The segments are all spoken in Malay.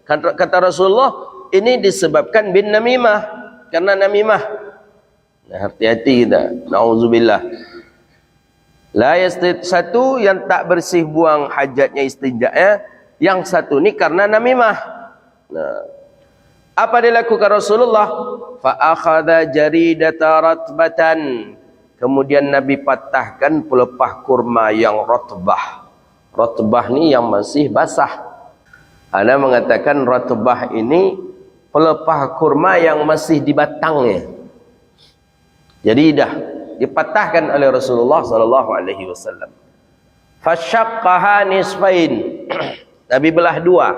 Kata Rasulullah, ini disebabkan bin namimah, karena namimah. Nah, hati-hati kita. Nauzubillah. Satu yang tak bersih buang hajatnya, istinjanya, yang satu ni karena namimah. Nah, apa dilakukan Rasulullah? Fa akhadha jaridata ratbatan. Kemudian Nabi patahkan pelepah kurma yang ratbah. Ratbah ni yang masih basah. Ana mengatakan ratbah ini pelepah kurma yang masih di batangnya. Jadi dah dipatahkan oleh Rasulullah sallallahu alaihi wasallam. Fashaqqaha nisfain. Nabi belah dua.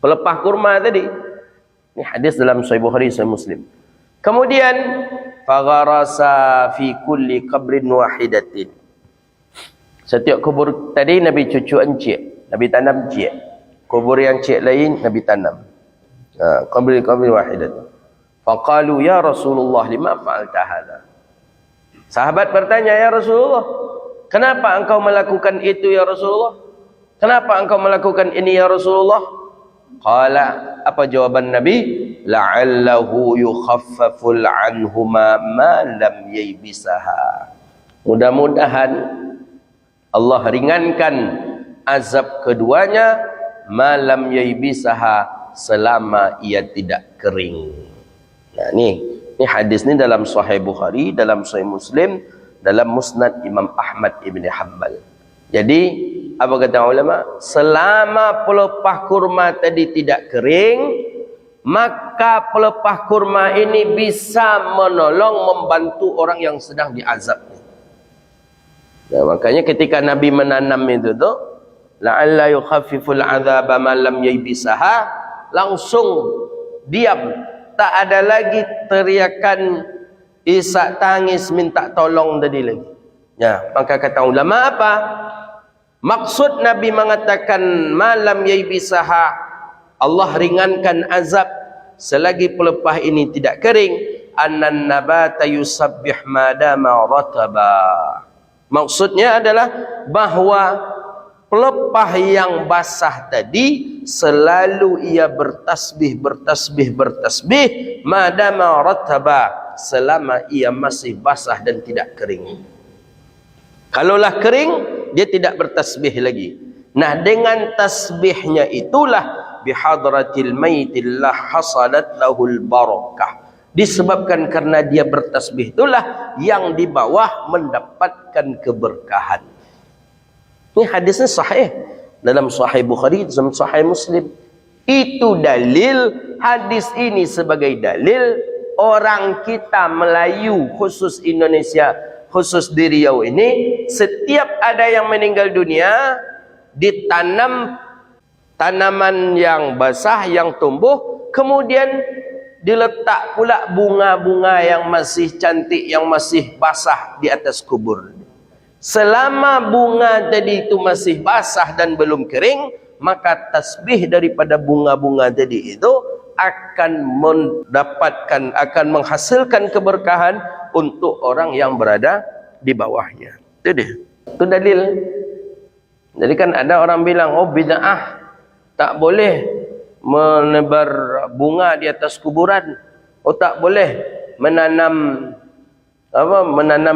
Pelepah kurma tadi. Ini hadis dalam Sahih Bukhari, Sahih Muslim. Kemudian fagharasa fi kulli qabrin wahidatin. Setiap kubur tadi Nabi cucu encik, Nabi tanam encik. Kubur yang encik lain Nabi tanam. Qabrin wahidatin. Faqalu ya Rasulullah lima fa'alta hadha. Sahabat bertanya, ya Rasulullah, kenapa engkau melakukan itu ya Rasulullah? Kenapa engkau melakukan ini ya Rasulullah? Qala, apa jawaban Nabi? La'allahu yukhaffaful anhuma ma lam yaybisaha. Mudah-mudahan Allah ringankan azab keduanya ma lam yaybisaha, selama ia tidak kering. Nah, ini hadis ni dalam Sahih Bukhari, dalam Sahih Muslim, dalam Musnad Imam Ahmad ibn Hanbal. Jadi apa kata ulama? Selama pelepah kurma tadi tidak kering, maka pelepah kurma ini bisa menolong, membantu orang yang sedang diazab. Nah, makanya ketika Nabi menanam itu tu, la'alla yukhaffiful 'adzaba ma lam yaybisaha, langsung diam. Tak ada lagi teriakan isak tangis minta tolong tadi lagi. Ya, maka kata ulama apa? Maksud Nabi mengatakan malam yaibisaha, Allah ringankan azab selagi pelepah ini tidak kering. Annan nabata yusabbih madama rataba. Maksudnya adalah bahwa pelepah yang basah tadi selalu ia bertasbih madama rataba, selama ia masih basah dan tidak kering. Kalaulah kering, dia tidak bertasbih lagi. Nah, dengan tasbihnya itulah bihadratil maitillah hasalat lahul barakah. Disebabkan karena dia bertasbih itulah yang di bawah mendapatkan keberkahan. Ini hadisnya sahih dalam Sahih Bukhari, dalam Sahih Muslim. Itu dalil, hadis ini sebagai dalil orang kita Melayu, khusus Indonesia, khusus di Riau ini, setiap ada yang meninggal dunia, ditanam tanaman yang basah, yang tumbuh, kemudian diletak pula bunga-bunga yang masih cantik, yang masih basah di atas kubur. Selama bunga tadi itu masih basah dan belum kering, maka tasbih daripada bunga-bunga tadi itu akan mendapatkan, akan menghasilkan keberkahan untuk orang yang berada di bawahnya. Itu dalil. Jadi kan ada orang bilang, oh bid'ah, tak boleh menebar bunga di atas kuburan. Oh tak boleh menanam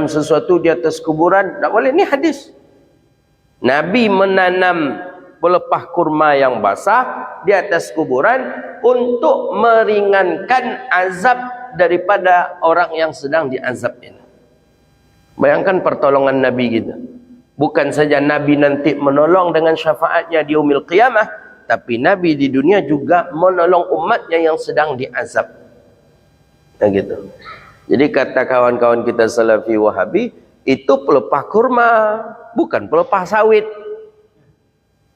sesuatu di atas kuburan. Tak boleh. Ini hadis. Nabi menanam pelepah kurma yang basah di atas kuburan untuk meringankan azab daripada orang yang sedang diazab ini. Bayangkan pertolongan Nabi kita. Bukan saja Nabi nanti menolong dengan syafaatnya di yaumil qiyamah, tapi Nabi di dunia juga menolong umatnya yang sedang diazab. Nah gitu. Jadi kata kawan-kawan kita Salafi Wahabi, itu pelepah kurma, bukan pelepah sawit.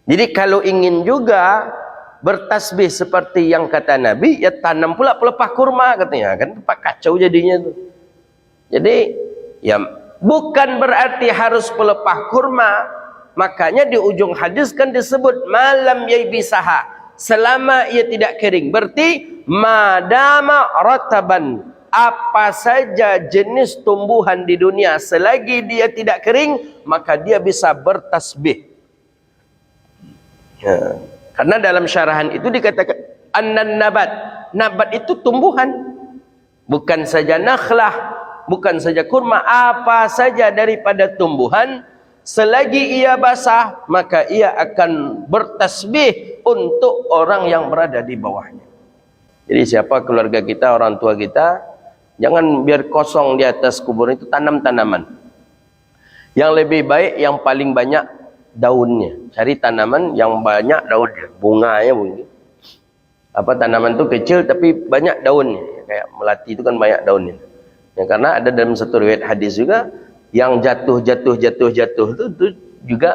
Jadi kalau ingin juga bertasbih seperti yang kata Nabi, ya tanam pula pelepah kurma katanya. Kan tempat kacau jadinya tuh. Jadi ya bukan berarti harus pelepah kurma. Makanya di ujung hadis kan disebut malam yaibisaha, selama ia tidak kering. Berarti madama rataban, apa saja jenis tumbuhan di dunia selagi dia tidak kering, maka dia bisa bertasbih. Ya. Karena dalam syarahan itu dikatakan annan nabat. Nabat itu tumbuhan. Bukan saja nakhlah, bukan saja kurma, apa saja daripada tumbuhan, selagi ia basah, maka ia akan bertasbih untuk orang yang berada di bawahnya. Jadi siapa keluarga kita, orang tua kita, jangan biar kosong di atas kubur itu, tanam tanaman. Yang lebih baik yang paling banyak daunnya. Cari tanaman yang banyak daunnya, bunganya mungkin. Apa tanaman itu kecil tapi banyak daunnya. Kayak melati itu kan banyak daunnya. Ya, karena ada dalam satu riwayat hadis juga yang jatuh itu juga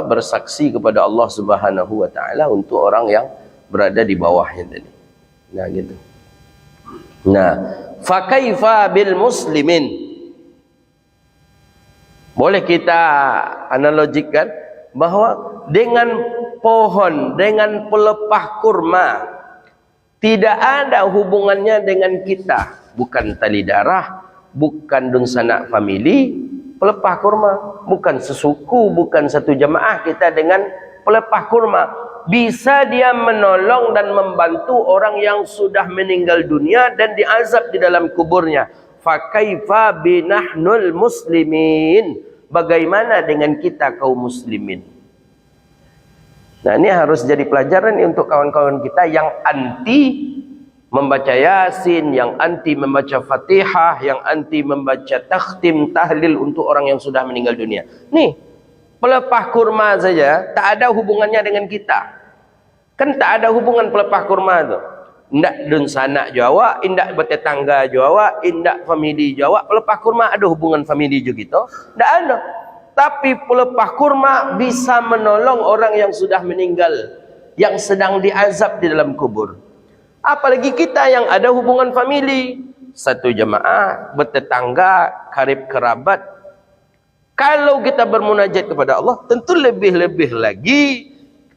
bersaksi kepada Allah Subhanahu wa taala untuk orang yang berada di bawahnya tadi. Nah, gitu. Nah, fa kaifa bil muslimin? Boleh kita analogikan bahwa dengan pohon, dengan pelepah kurma, tidak ada hubungannya dengan kita. Bukan tali darah, bukan dun sanak family, pelepah kurma. Bukan sesuku, bukan satu jamaah kita dengan pelepah kurma. Bisa dia menolong dan membantu orang yang sudah meninggal dunia dan diazab di dalam kuburnya. Fakaifa binahnul muslimin? Bagaimana dengan kita kaum muslimin? Nah, ini harus jadi pelajaran untuk kawan-kawan kita yang anti membaca Yasin, yang anti membaca Fatihah, yang anti membaca takhtim, tahlil untuk orang yang sudah meninggal dunia. Nih, pelepah kurma saja tak ada hubungannya dengan kita. Kan tak ada hubungan pelepah kurma itu. Indak dun sanak Jawa, indak bertetangga Jawa, indak family Jawa. Pelepah kurma ada hubungan family juga gitu? Tidak ada. Tapi pelepah kurma bisa menolong orang yang sudah meninggal, yang sedang diazab di dalam kubur. Apalagi kita yang ada hubungan family, satu jamaah, bertetangga, karib kerabat. Kalau kita bermunajat kepada Allah, tentu lebih-lebih lagi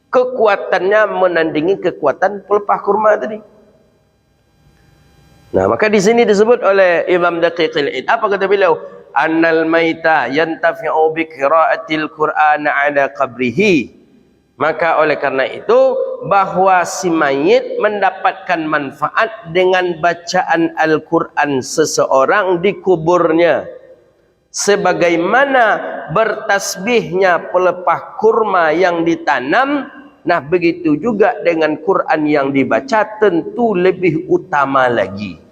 kekuatannya menandingi kekuatan pelepah kurma tadi. Nah, maka di sini disebut oleh Imam Daqiqil Id. Apa kata beliau? Annal maita yantafi'u bi qira'atil Qur'an 'ala qabrihi. Maka oleh karena itu bahwa si mayit mendapatkan manfaat dengan bacaan Al-Qur'an seseorang di kuburnya. Sebagaimana bertasbihnya pelepah kurma yang ditanam, nah begitu juga dengan Quran yang dibaca tentu lebih utama lagi.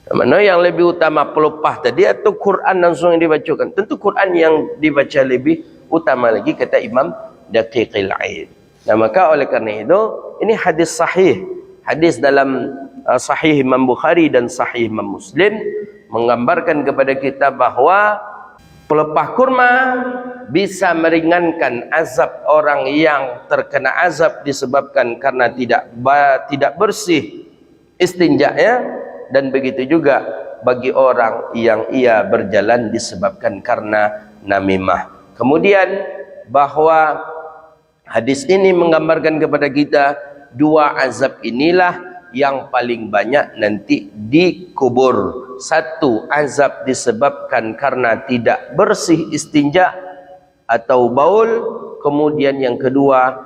Mana yang lebih utama, pelepah tadi atau Quran langsung yang dibacakan? Tentu Quran yang dibaca lebih utama lagi, kata Imam Daqiqil Id. Nah, maka oleh karena itu ini hadis sahih, hadis dalam Sahih Imam Bukhari dan Sahih Imam Muslim menggambarkan kepada kita bahwa pelepah kurma bisa meringankan azab orang yang terkena azab disebabkan karena tidak bersih istinjanya. Dan begitu juga bagi orang yang ia berjalan disebabkan karena namimah. Kemudian bahwa hadis ini menggambarkan kepada kita dua azab inilah yang paling banyak nanti di kubur. Satu, azab disebabkan karena tidak bersih istinja atau baul. Kemudian yang kedua,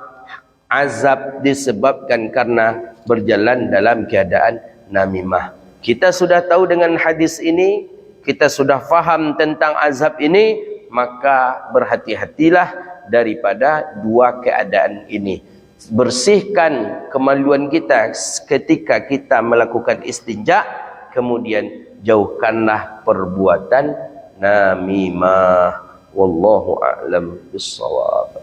azab disebabkan karena berjalan dalam keadaan namimah. Kita sudah tahu dengan hadis ini, kita sudah faham tentang azab ini, maka berhati-hatilah daripada dua keadaan ini. Bersihkan kemaluan kita ketika kita melakukan istinja, kemudian jauhkanlah perbuatan namimah. Wallahu a'lam bissawab.